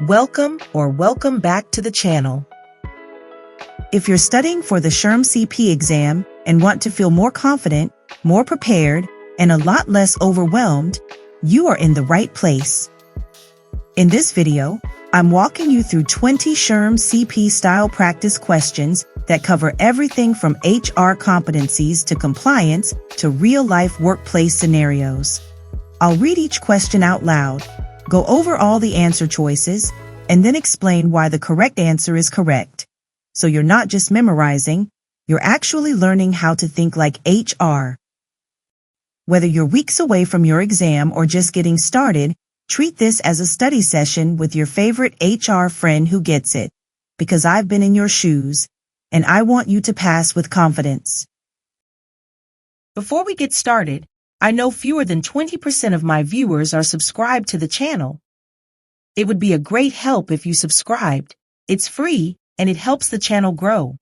Welcome back to the channel. If you're studying for the SHRM-CP exam and want to feel more confident, more prepared, and a lot less overwhelmed, you are in the right place. In this video, I'm walking you through 20 SHRM-CP style practice questions that cover everything from HR competencies to compliance to real-life workplace scenarios. I'll read each question out loud, go over all the answer choices, and then explain why the correct answer is correct. So you're not just memorizing, you're actually learning how to think like HR. Whether you're weeks away from your exam or just getting started, treat this as a study session with your favorite HR friend who gets it, because I've been in your shoes, and I want you to pass with confidence. Before we get started, I know fewer than 20% of my viewers are subscribed to the channel. It would be a great help if you subscribed. It's free, and it helps the channel grow.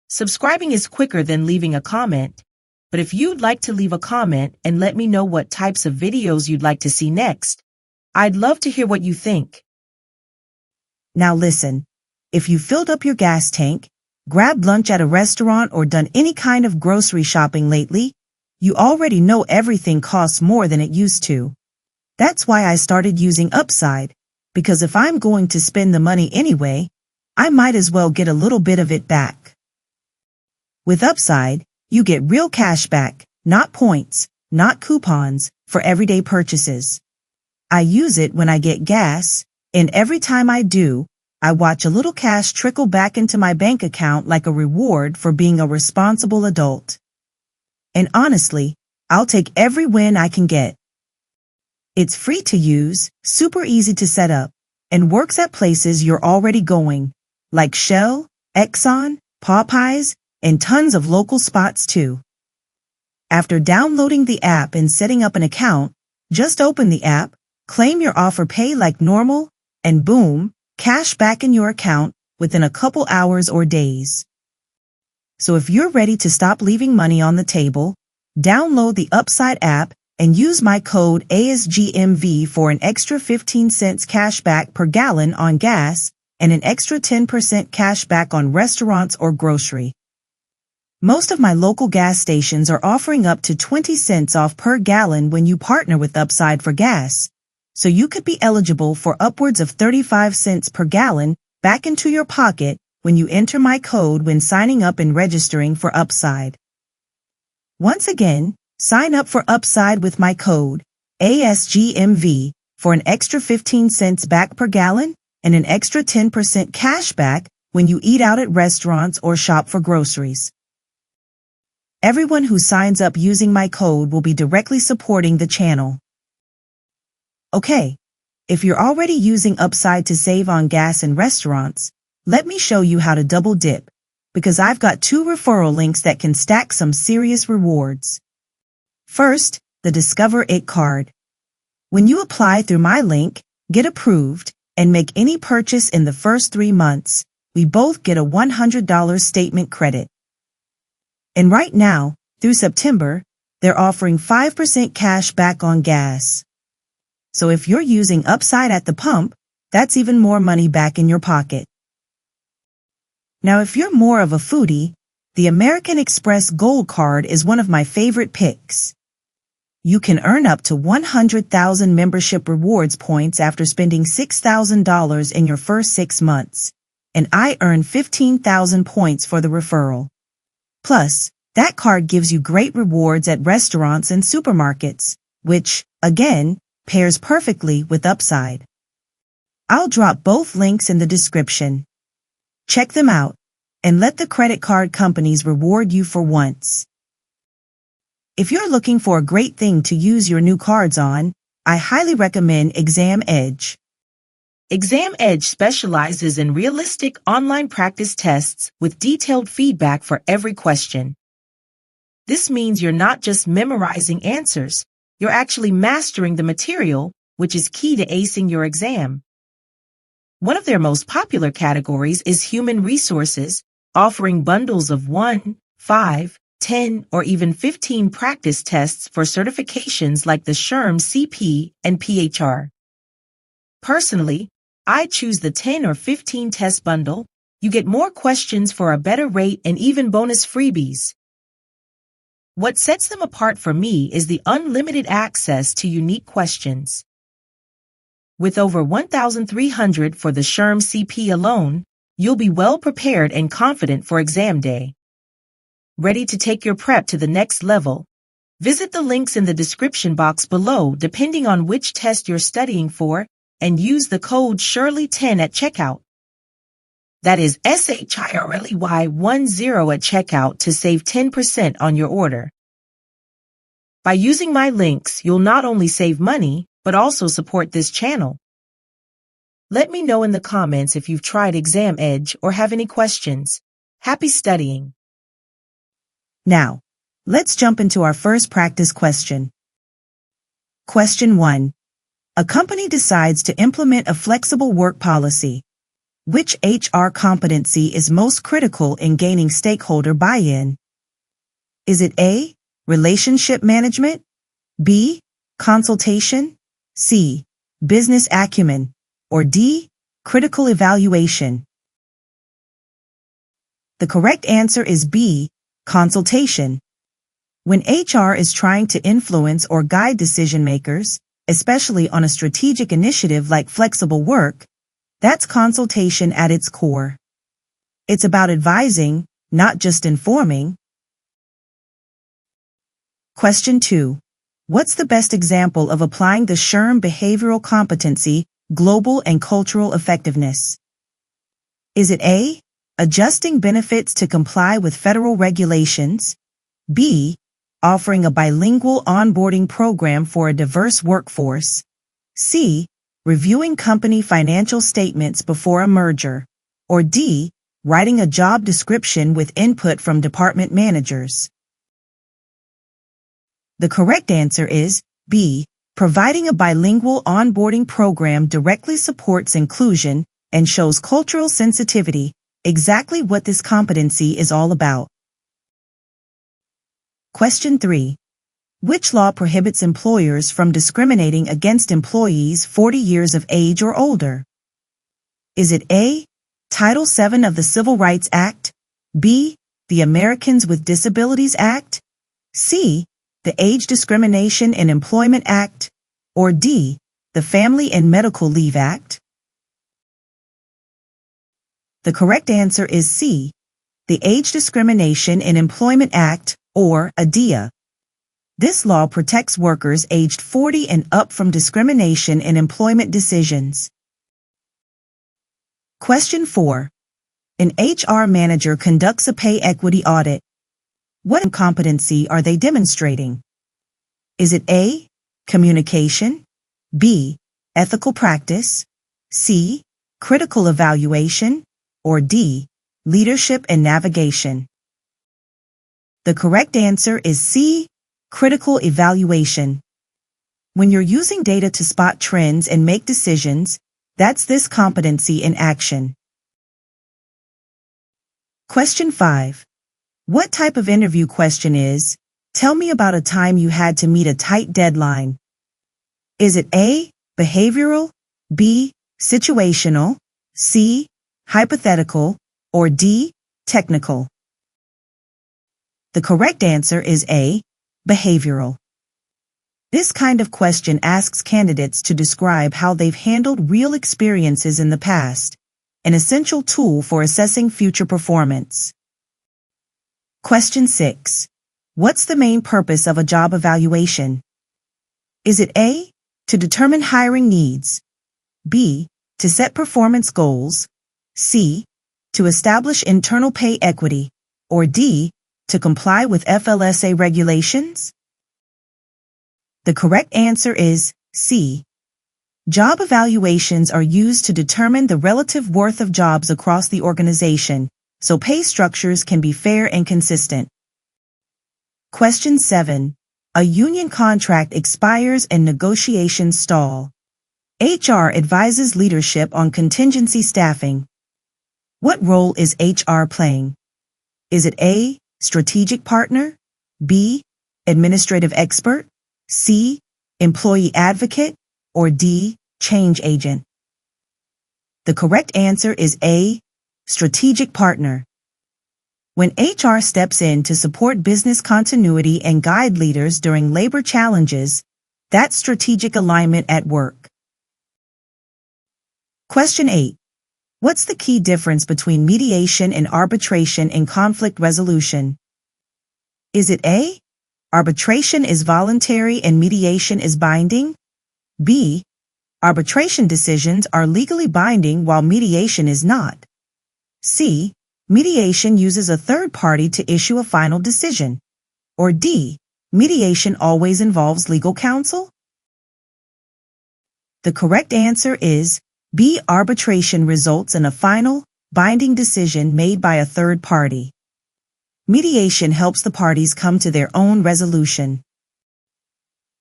Subscribing is quicker than leaving a comment, but if you'd like to leave a comment and let me know what types of videos you'd like to see next, I'd love to hear what you think. Now listen, if you filled up your gas tank, grabbed lunch at a restaurant, or done any kind of grocery shopping lately, you already know everything costs more than it used to. That's why I started using Upside, because if I'm going to spend the money anyway, I might as well get a little bit of it back. With Upside, you get real cash back, not points, not coupons, for everyday purchases. I use it when I get gas, and every time I do, I watch a little cash trickle back into my bank account like a reward for being a responsible adult. And honestly, I'll take every win I can get. It's free to use, super easy to set up, and works at places you're already going, like Shell, Exxon, Popeyes, and tons of local spots too. After downloading the app and setting up an account, just open the app, claim your offer pay like normal, and boom, cash back in your account within a couple hours or days. So if you're ready to stop leaving money on the table, download the Upside app and use my code ASGMV for an extra 15 cents cash back per gallon on gas and an extra 10% cash back on restaurants or grocery. Most of my local gas stations are offering up to 20 cents off per gallon when you partner with Upside for gas, so you could be eligible for upwards of 35 cents per gallon back into your pocket when you enter my code when signing up and registering for Upside. Once again, sign up for Upside with my code ASGMV for an extra 15 cents back per gallon and an extra 10% cash back when you eat out at restaurants or shop for groceries. Everyone who signs up using my code will be directly supporting the channel. Okay, if you're already using Upside to save on gas in restaurants, let me show you how to double dip, because I've got 2 referral links that can stack some serious rewards. First, the Discover It card. When you apply through my link, get approved, and make any purchase in the first 3 months, we both get a $100 statement credit. And right now, through September, they're offering 5% cash back on gas. So if you're using Upside at the pump, that's even more money back in your pocket. Now if you're more of a foodie, the American Express Gold Card is one of my favorite picks. You can earn up to 100,000 membership rewards points after spending $6,000 in your first 6 months, and I earn 15,000 points for the referral. Plus, that card gives you great rewards at restaurants and supermarkets, which, again, pairs perfectly with Upside. I'll drop both links in the description. Check them out, and let the credit card companies reward you for once. If you're looking for a great thing to use your new cards on, I highly recommend Exam Edge. Exam Edge specializes in realistic online practice tests with detailed feedback for every question. This means you're not just memorizing answers, you're actually mastering the material, which is key to acing your exam. One of their most popular categories is human resources, offering bundles of 1, 5, 10, or even 15 practice tests for certifications like the SHRM-CP and PHR. Personally, I choose the 10 or 15 test bundle. You get more questions for a better rate and even bonus freebies. What sets them apart for me is the unlimited access to unique questions. With over 1,300 for the SHRM-CP alone, you'll be well prepared and confident for exam day. Ready to take your prep to the next level? Visit the links in the description box below depending on which test you're studying for, and use the code SHIRLEY10 at checkout. That is SHRLEY10 at checkout to save 10% on your order. By using my links, you'll not only save money, but also support this channel. Let me know in the comments if you've tried Exam Edge or have any questions. Happy studying! Now, let's jump into our first practice question. Question 1. A company decides to implement a flexible work policy. Which HR competency is most critical in gaining stakeholder buy-in? Is it A, relationship management, B, consultation, C, business acumen, or D, critical evaluation? The correct answer is B, consultation. When HR is trying to influence or guide decision makers, especially on a strategic initiative like flexible work, that's consultation at its core. It's about advising, not just informing. Question 2. What's the best example of applying the SHRM behavioral competency, global and cultural effectiveness? Is it A, adjusting benefits to comply with federal regulations, B, offering a bilingual onboarding program for a diverse workforce, C, reviewing company financial statements before a merger, or D, writing a job description with input from department managers? The correct answer is B, providing a bilingual onboarding program directly supports inclusion and shows cultural sensitivity, exactly what this competency is all about. Question 3. Which law prohibits employers from discriminating against employees 40 years of age or older? Is it A, Title VII of the Civil Rights Act, B, the Americans with Disabilities Act, C, the Age Discrimination in Employment Act, or D, the Family and Medical Leave Act? The correct answer is C, the Age Discrimination in Employment Act, or ADEA. This law protects workers aged 40 and up from discrimination in employment decisions. Question 4. An HR manager conducts a pay equity audit. What competency are they demonstrating? Is it A, communication, B, ethical practice, C, critical evaluation, or D, leadership and navigation? The correct answer is C, critical evaluation. When you're using data to spot trends and make decisions, that's this competency in action. Question 5. What type of interview question is, tell me about a time you had to meet a tight deadline? Is it A, behavioral, B, situational, C, hypothetical, or D, technical? The correct answer is A, behavioral. This kind of question asks candidates to describe how they've handled real experiences in the past, an essential tool for assessing future performance. Question 6. What's the main purpose of a job evaluation? Is it A, to determine hiring needs, B, to set performance goals, C, to establish internal pay equity, or D, to comply with FLSA regulations? The correct answer is C. Job evaluations are used to determine the relative worth of jobs across the organization, so pay structures can be fair and consistent. Question 7. A union contract expires and negotiations stall. HR advises leadership on contingency staffing. What role is HR playing? Is it A, strategic partner, B, administrative expert, C, employee advocate, or D, change agent? The correct answer is A, strategic partner. When HR steps in to support business continuity and guide leaders during labor challenges, that's strategic alignment at work. Question 8. What's the key difference between mediation and arbitration in conflict resolution? Is it A, arbitration is voluntary and mediation is binding? B, arbitration decisions are legally binding while mediation is not? C, mediation uses a third party to issue a final decision? Or D, mediation always involves legal counsel? The correct answer is B, arbitration results in a final, binding decision made by a third party. Mediation helps the parties come to their own resolution.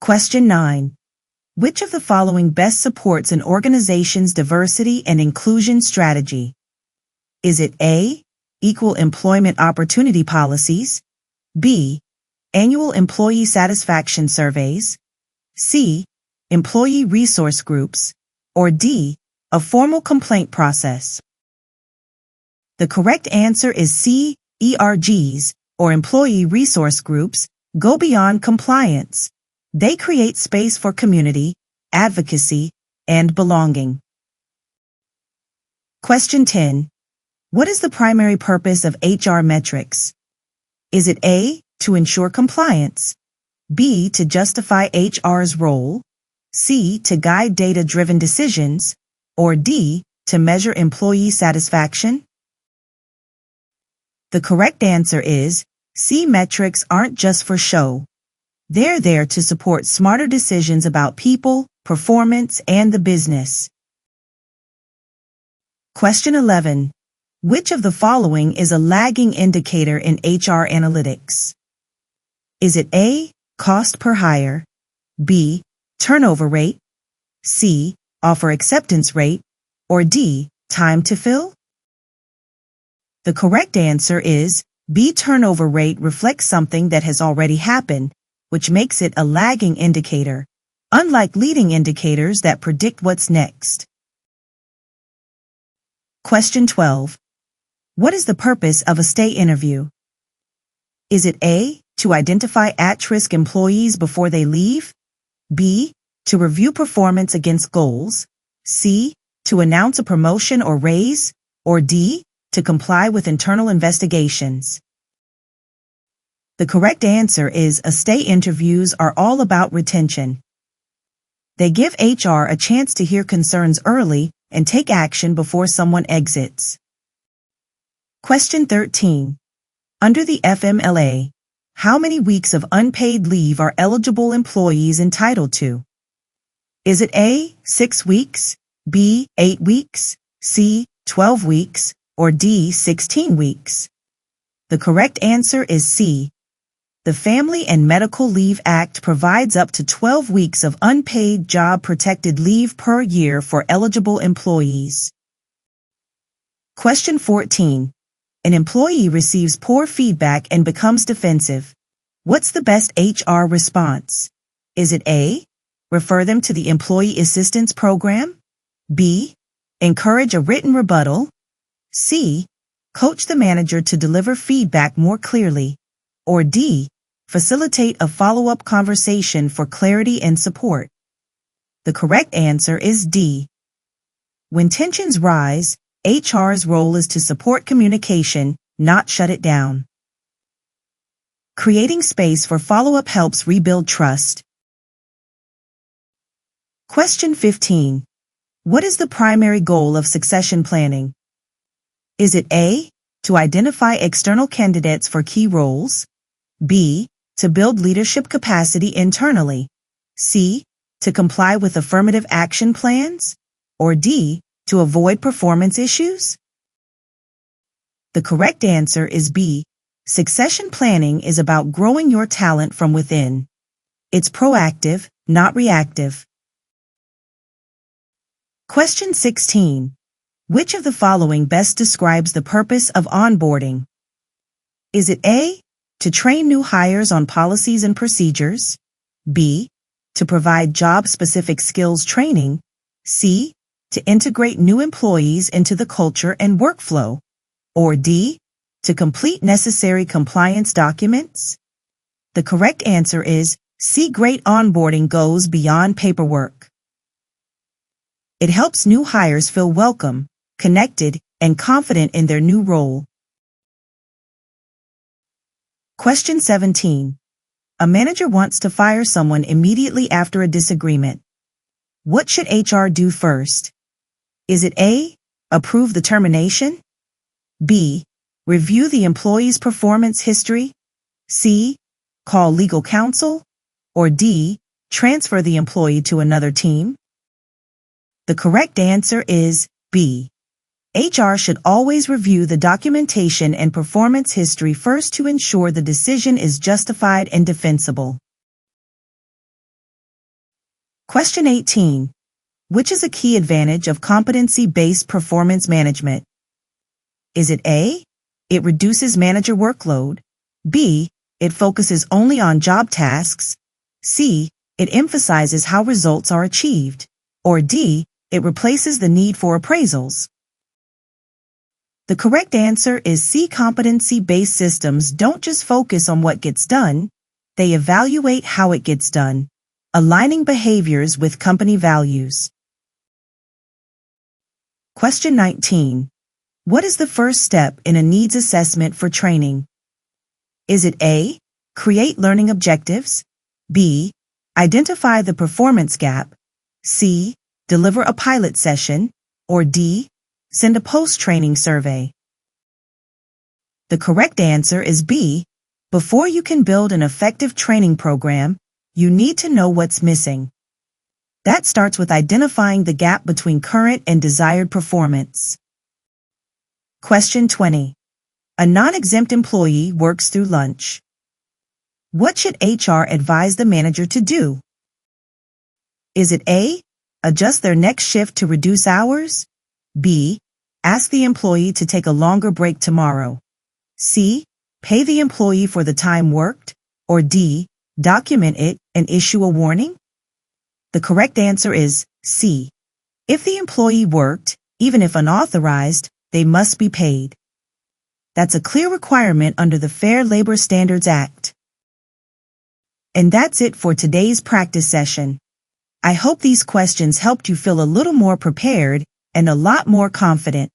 Question 9. Which of the following best supports an organization's diversity and inclusion strategy? Is it A, equal employment opportunity policies? B, annual employee satisfaction surveys? C, employee resource groups? Or D, a formal complaint process? The correct answer is C, ERGs, or employee resource groups, go beyond compliance. They create space for community, advocacy, and belonging. Question 10. What is the primary purpose of HR metrics? Is it A, to ensure compliance? B, to justify HR's role? C, to guide data-driven decisions? Or D, to measure employee satisfaction? The correct answer is C, metrics aren't just for show. They're there to support smarter decisions about people, performance, and the business. Question 11. Which of the following is a lagging indicator in HR analytics? Is it A, cost per hire? B, turnover rate? C, offer acceptance rate? Or D, time to fill? The correct answer is B, turnover rate reflects something that has already happened, which makes it a lagging indicator, unlike leading indicators that predict what's next. Question 12. What is the purpose of a stay interview? Is it A, to identify at-risk employees before they leave? B, to review performance against goals? C, to announce a promotion or raise? Or D, to comply with internal investigations? The correct answer is A, stay interviews are all about retention. They give HR a chance to hear concerns early and take action before someone exits. Question 13. Under the FMLA, how many weeks of unpaid leave are eligible employees entitled to? Is it A, 6 weeks? B, 8 weeks? C, 12 weeks? Or D, 16 weeks? The correct answer is C. The Family and Medical Leave Act provides up to 12 weeks of unpaid job-protected leave per year for eligible employees. Question 14. An employee receives poor feedback and becomes defensive. What's the best HR response? Is it A, refer them to the Employee Assistance Program? B, encourage a written rebuttal? C, coach the manager to deliver feedback more clearly? Or D, facilitate a follow-up conversation for clarity and support? The correct answer is D. When tensions rise, HR's role is to support communication, not shut it down. Creating space for follow-up helps rebuild trust. Question 15. What is the primary goal of succession planning? Is it A, to identify external candidates for key roles? B, to build leadership capacity internally? C, to comply with affirmative action plans? Or D, to avoid performance issues? The correct answer is B. Succession planning is about growing your talent from within. It's proactive, not reactive. Question 16. Which of the following best describes the purpose of onboarding? Is it A, to train new hires on policies and procedures? B, to provide job-specific skills training? C, To integrate new employees into the culture and workflow. Or D. To complete necessary compliance documents. The correct answer is C. Great onboarding goes beyond paperwork. It helps new hires feel welcome, connected, and confident in their new role. Question 17. A manager wants to fire someone immediately after a disagreement. What should HR do first? Is it A. Approve the termination? B. Review the employee's performance history? C. Call legal counsel? Or D. Transfer the employee to another team? The correct answer is B. HR should always review the documentation and performance history first to ensure the decision is justified and defensible. Question 18. Which is a key advantage of competency-based performance management? Is it A. It reduces manager workload? B. It focuses only on job tasks? C. It emphasizes how results are achieved? Or D. It replaces the need for appraisals? The correct answer is C. Competency-based systems don't just focus on what gets done, they evaluate how it gets done, aligning behaviors with company values. Question 19. What is the first step in a needs assessment for training? Is it A. Create learning objectives? B. Identify the performance gap? C. Deliver a pilot session? Or D. Send a post-training survey? The correct answer is B. Before you can build an effective training program, you need to know what's missing. That starts with identifying the gap between current and desired performance. Question 20. A non-exempt employee works through lunch. What should HR advise the manager to do? Is it A. Adjust their next shift to reduce hours? B. Ask the employee to take a longer break tomorrow? C. Pay the employee for the time worked? Or D. Document it and issue a warning? The correct answer is C. If the employee worked, even if unauthorized, they must be paid. That's a clear requirement under the Fair Labor Standards Act. And that's it for today's practice session. I hope these questions helped you feel a little more prepared and a lot more confident.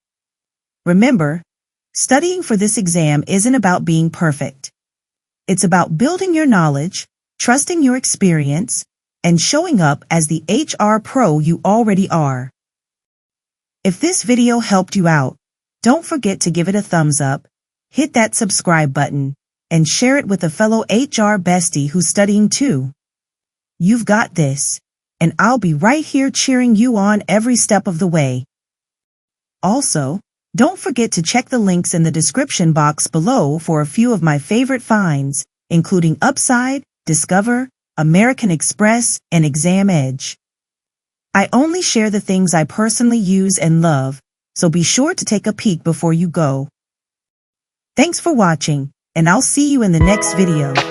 Remember, studying for this exam isn't about being perfect. It's about building your knowledge, trusting your experience, and showing up as the HR pro you already are. If this video helped you out, don't forget to give it a thumbs up, hit that subscribe button, and share it with a fellow HR bestie who's studying too. You've got this, and I'll be right here cheering you on every step of the way. Also, don't forget to check the links in the description box below for a few of my favorite finds, including Upside, Discover, American Express, and Exam Edge. I only share the things I personally use and love, so be sure to take a peek before you go. Thanks for watching, and I'll see you in the next video.